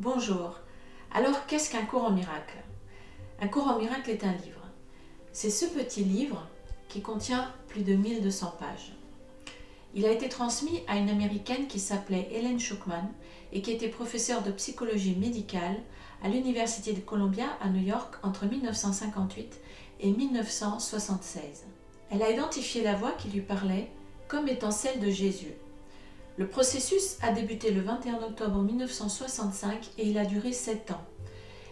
Bonjour. Alors, qu'est-ce qu'un cours en miracle? Un cours en miracle est un livre. C'est ce petit livre qui contient plus de 1200 pages. Il a été transmis à une Américaine qui s'appelait Helen Schucman et qui était professeure de psychologie médicale à l'Université de Columbia à New York entre 1958 et 1976. Elle a identifié la voix qui lui parlait comme étant celle de Jésus. Le processus a débuté le 21 octobre 1965 et il a duré 7 ans.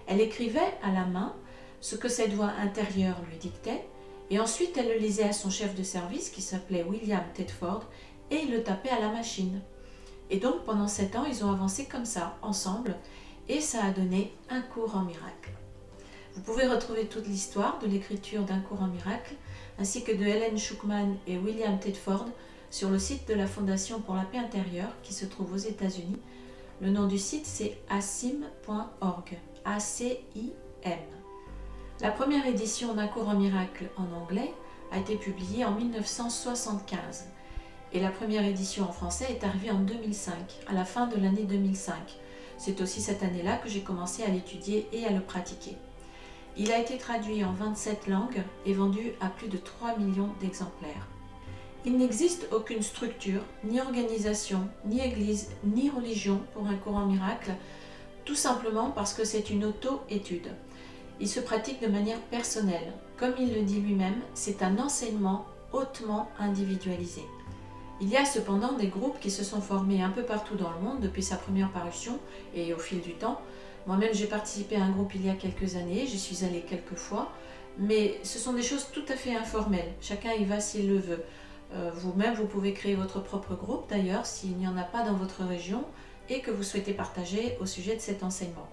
Elle écrivait à la main ce que cette voix intérieure lui dictait et ensuite elle le lisait à son chef de service qui s'appelait William Tedford et il le tapait à la machine. Et donc pendant 7 ans ils ont avancé comme ça, ensemble, et ça a donné un cours en miracle. Vous pouvez retrouver toute l'histoire de l'écriture d'un cours en miracle ainsi que de Helen Schucman et William Tedford sur le site de la Fondation pour la paix intérieure qui se trouve aux États-Unis. Le nom du site c'est acim.org, A-C-I-M. La première édition d'un cours en miracle en anglais a été publiée en 1975 et la première édition en français est arrivée en 2005, à la fin de l'année 2005. C'est aussi cette année-là que j'ai commencé à l'étudier et à le pratiquer. Il a été traduit en 27 langues et vendu à plus de 3 millions d'exemplaires. Il n'existe aucune structure, ni organisation, ni église, ni religion pour un cours en miracle, tout simplement parce que c'est une auto-étude. Il se pratique de manière personnelle. Comme il le dit lui-même, c'est un enseignement hautement individualisé. Il y a cependant des groupes qui se sont formés un peu partout dans le monde depuis sa première parution et au fil du temps. Moi-même, j'ai participé à un groupe il y a quelques années, j'y suis allée quelques fois, mais ce sont des choses tout à fait informelles. Chacun y va s'il le veut. Vous-même, vous pouvez créer votre propre groupe d'ailleurs s'il n'y en a pas dans votre région et que vous souhaitez partager au sujet de cet enseignement.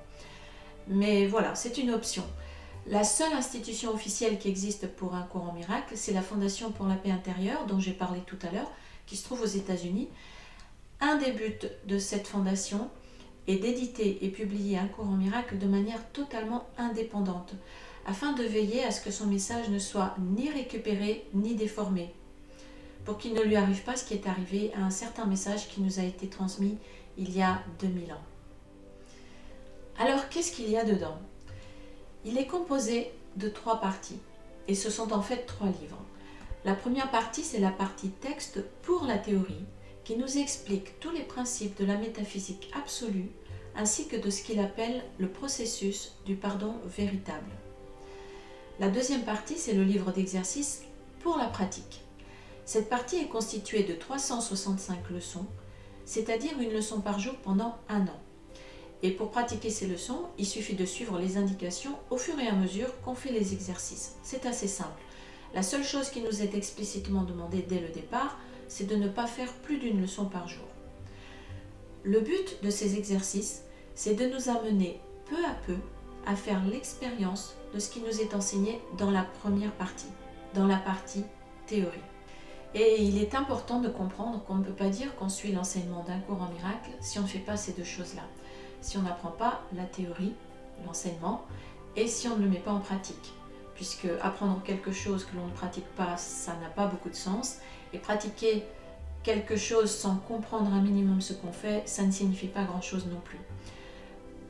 Mais voilà, c'est une option. La seule institution officielle qui existe pour un cours en miracle, c'est la Fondation pour la paix intérieure dont j'ai parlé tout à l'heure, qui se trouve aux États-Unis. Un des buts de cette fondation est d'éditer et publier un cours en miracle de manière totalement indépendante, afin de veiller à ce que son message ne soit ni récupéré ni déformé, pour qu'il ne lui arrive pas ce qui est arrivé à un certain message qui nous a été transmis il y a 2000 ans. Alors, qu'est-ce qu'il y a dedans? Il est composé de 3 parties, et ce sont en fait 3 livres. La première partie, c'est la partie texte pour la théorie, qui nous explique tous les principes de la métaphysique absolue, ainsi que de ce qu'il appelle le processus du pardon véritable. La deuxième partie, c'est le livre d'exercices pour la pratique. Cette partie est constituée de 365 leçons, c'est-à-dire une leçon par jour pendant 1 an. Et pour pratiquer ces leçons, il suffit de suivre les indications au fur et à mesure qu'on fait les exercices. C'est assez simple. La seule chose qui nous est explicitement demandée dès le départ, c'est de ne pas faire plus d'une leçon par jour. Le but de ces exercices, c'est de nous amener peu à peu à faire l'expérience de ce qui nous est enseigné dans la première partie, dans la partie théorie. Et il est important de comprendre qu'on ne peut pas dire qu'on suit l'enseignement d'un cours en miracle si on ne fait pas ces 2 choses-là. Si on n'apprend pas la théorie, l'enseignement, et si on ne le met pas en pratique. Puisque apprendre quelque chose que l'on ne pratique pas, ça n'a pas beaucoup de sens. Et pratiquer quelque chose sans comprendre un minimum ce qu'on fait, ça ne signifie pas grand-chose non plus.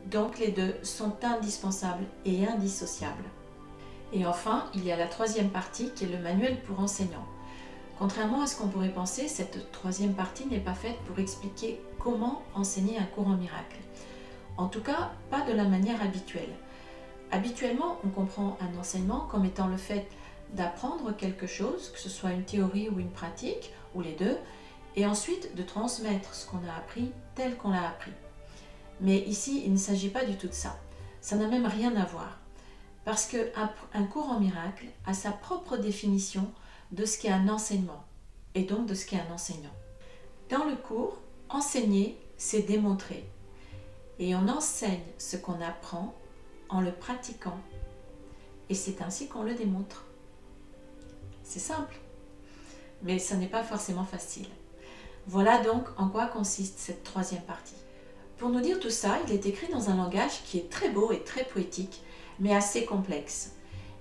Donc les 2 sont indispensables et indissociables. Et enfin, il y a la 3e partie qui est le manuel pour enseignants. Contrairement à ce qu'on pourrait penser, cette 3e partie n'est pas faite pour expliquer comment enseigner un cours en miracle. En tout cas, pas de la manière habituelle. Habituellement, on comprend un enseignement comme étant le fait d'apprendre quelque chose, que ce soit une théorie ou une pratique, ou les 2, et ensuite de transmettre ce qu'on a appris tel qu'on l'a appris. Mais ici, il ne s'agit pas du tout de ça. Ça n'a même rien à voir. Parce qu'un cours en miracle a sa propre définition de ce qu'est un enseignement, et donc de ce qu'est un enseignant. Dans le cours, enseigner, c'est démontrer. Et on enseigne ce qu'on apprend en le pratiquant. Et c'est ainsi qu'on le démontre. C'est simple, mais ça n'est pas forcément facile. Voilà donc en quoi consiste cette 3e partie. Pour nous dire tout ça, il est écrit dans un langage qui est très beau et très poétique, mais assez complexe.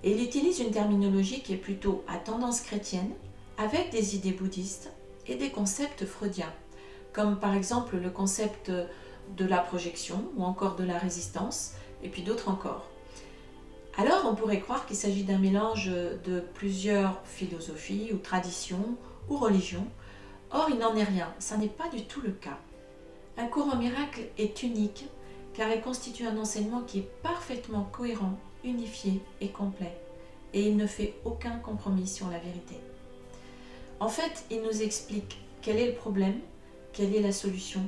Et il utilise une terminologie qui est plutôt à tendance chrétienne, avec des idées bouddhistes et des concepts freudiens, comme par exemple le concept de la projection ou encore de la résistance, et puis d'autres encore. Alors on pourrait croire qu'il s'agit d'un mélange de plusieurs philosophies ou traditions ou religions. Or il n'en est rien, ça n'est pas du tout le cas. Un cours en miracle est unique car il constitue un enseignement qui est parfaitement cohérent, unifié et complet. Et il ne fait aucun compromis sur la vérité. En fait, il nous explique quel est le problème, quelle est la solution,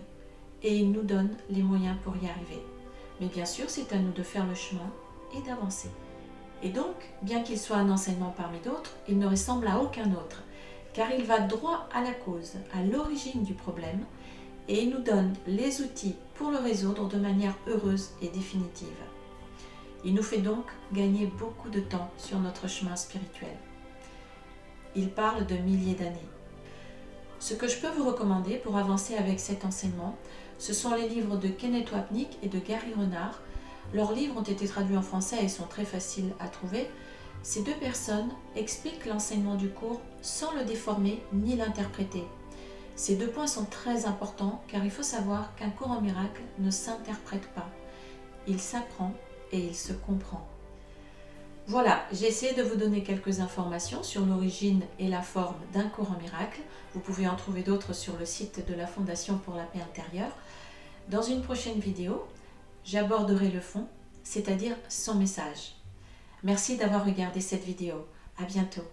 et il nous donne les moyens pour y arriver. Mais bien sûr, c'est à nous de faire le chemin et d'avancer. Et donc, bien qu'il soit un enseignement parmi d'autres, il ne ressemble à aucun autre, car il va droit à la cause, à l'origine du problème, et il nous donne les outils pour le résoudre de manière heureuse et définitive. Il nous fait donc gagner beaucoup de temps sur notre chemin spirituel. Il parle de milliers d'années. Ce que je peux vous recommander pour avancer avec cet enseignement, ce sont les livres de Kenneth Wapnick et de Gary Renard. Leurs livres ont été traduits en français et sont très faciles à trouver. Ces deux personnes expliquent l'enseignement du cours sans le déformer ni l'interpréter. Ces deux points sont très importants car il faut savoir qu'un cours en miracle ne s'interprète pas. Il s'apprend et il se comprend. Voilà, j'ai essayé de vous donner quelques informations sur l'origine et la forme d'un cours en miracle. Vous pouvez en trouver d'autres sur le site de la Fondation pour la paix intérieure. Dans une prochaine vidéo, j'aborderai le fond, c'est-à-dire son message. Merci d'avoir regardé cette vidéo. À bientôt.